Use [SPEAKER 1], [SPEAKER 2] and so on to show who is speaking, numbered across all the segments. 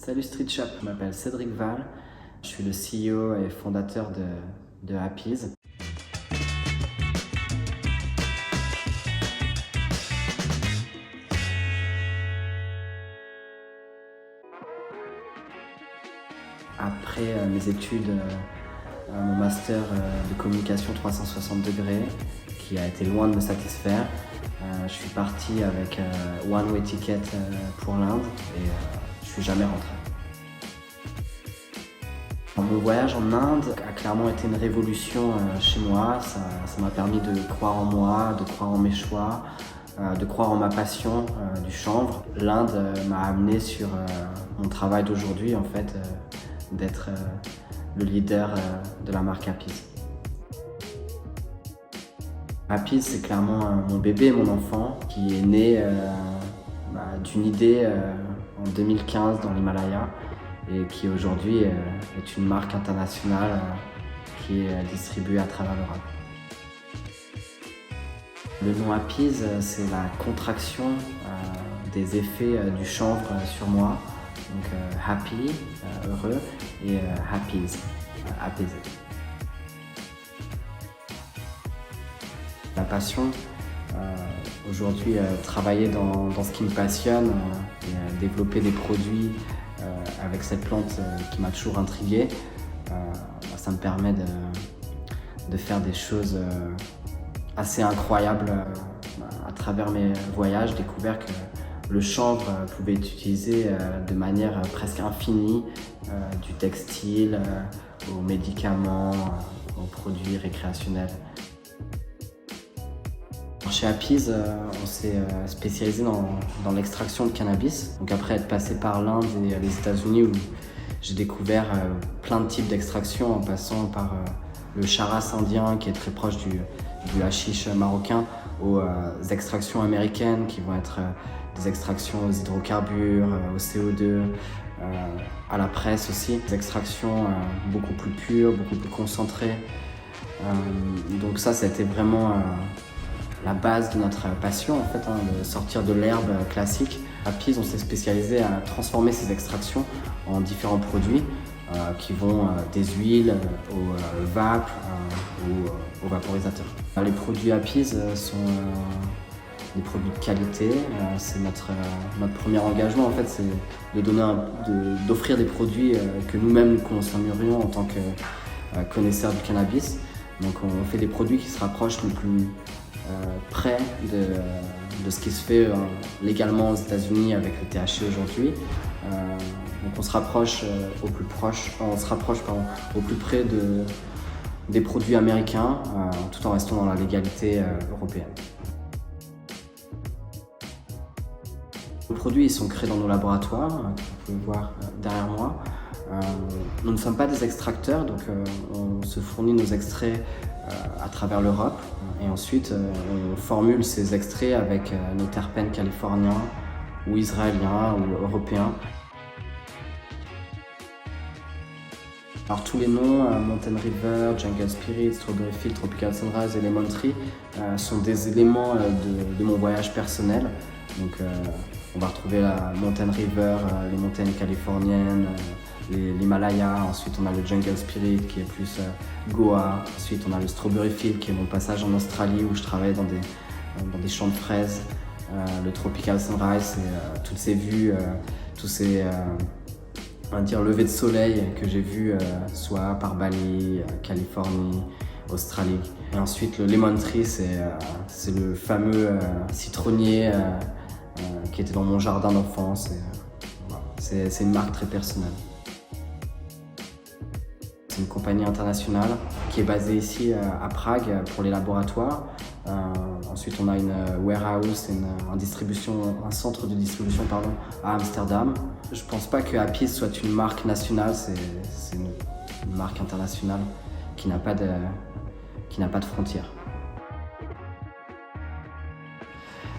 [SPEAKER 1] Salut Street Shop, je m'appelle Cédric Val, je suis le CEO et fondateur de Happy's. Après mes études, mon master de communication 360 degrés, qui a été loin de me satisfaire, je suis parti avec One Way Ticket pour l'Inde et je suis jamais rentré. Mon voyage en Inde a clairement été une révolution chez moi. Ça m'a permis de croire en moi, de croire en mes choix, de croire en ma passion du chanvre. L'Inde m'a amené sur mon travail d'aujourd'hui, en fait, d'être le leader de la marque Happy's. Happy's, c'est clairement mon bébé, mon enfant, qui est né d'une idée en 2015 dans l'Himalaya et qui aujourd'hui est une marque internationale qui est distribuée à travers l'Europe. Le nom Happy's, c'est la contraction des effets du chanvre sur moi. Donc happy, heureux, et Happy's, apaisé. La passion, aujourd'hui, travailler dans ce qui me passionne et développer des produits avec cette plante qui m'a toujours intrigué, ça me permet de faire des choses assez incroyables à travers mes voyages. J'ai découvert que le chanvre pouvait être utilisé de manière presque infinie, du textile aux médicaments, aux produits récréationnels. Chez Happy's, on s'est spécialisé dans l'extraction de cannabis. Donc après être passé par l'Inde et les États-Unis où j'ai découvert plein de types d'extraction en passant par le charas indien qui est très proche du hashish marocain aux extractions américaines qui vont être des extractions aux hydrocarbures, au CO2, à la presse aussi. Des extractions beaucoup plus pures, beaucoup plus concentrées. Donc ça a été vraiment la base de notre passion, en fait, de sortir de l'herbe classique. Happy's, on s'est spécialisé à transformer ces extractions en différents produits qui vont des huiles aux vapes ou aux vaporisateurs. Les produits Happy's sont des produits de qualité. C'est notre premier engagement, en fait, c'est d'offrir des produits que nous-mêmes nous consommerions en tant que connaisseurs du cannabis. Donc on fait des produits qui se rapprochent le plus près de ce qui se fait légalement aux États-Unis avec le THC aujourd'hui. Donc on se rapproche au plus près des produits américains tout en restant dans la légalité européenne. Les produits ils sont créés dans nos laboratoires, que vous pouvez voir derrière moi. Nous ne sommes pas des extracteurs, donc on se fournit nos extraits à travers l'Europe et ensuite on formule ces extraits avec nos terpènes californiens ou israéliens ou européens. Alors tous les noms, Mountain River, Jungle Spirit, Strawberry Field, Tropical Sunrise et Lemon Tree sont des éléments de mon voyage personnel. Donc on va retrouver la Mountain River, les montagnes californiennes, l'Himalaya. Ensuite on a le Jungle Spirit qui est plus Goa. Ensuite on a le Strawberry Field qui est mon passage en Australie où je travaille dans des champs de fraises. Le Tropical Sunrise, c'est toutes ces vues, tous ces levées de soleil que j'ai vus soit par Bali, Californie, Australie. Et ensuite le Lemon Tree, c'est le fameux citronnier qui était dans mon jardin d'enfance. C'est une marque très personnelle. C'est une compagnie internationale qui est basée ici à Prague pour les laboratoires. Ensuite, on a une warehouse, un centre de distribution à Amsterdam. Je ne pense pas que Happy's soit une marque nationale, c'est une marque internationale qui n'a pas de frontières.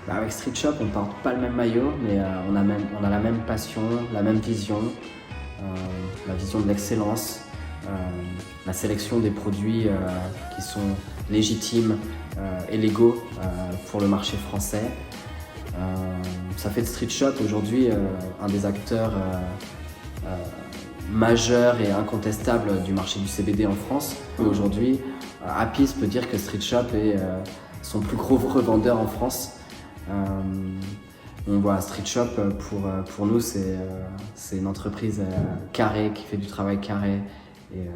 [SPEAKER 1] Avec Street Shop, on ne porte pas le même maillot, mais on a la même passion, la même vision, la vision de l'excellence, la sélection des produits qui sont légitimes et légaux pour le marché français. Ça fait de Street Shop aujourd'hui un des acteurs majeur et incontestable du marché du CBD en France. Aujourd'hui, Apis peut dire que Street Shop est son plus gros revendeur en France. On voit Street Shop, pour nous, c'est une entreprise carrée, qui fait du travail carré. Et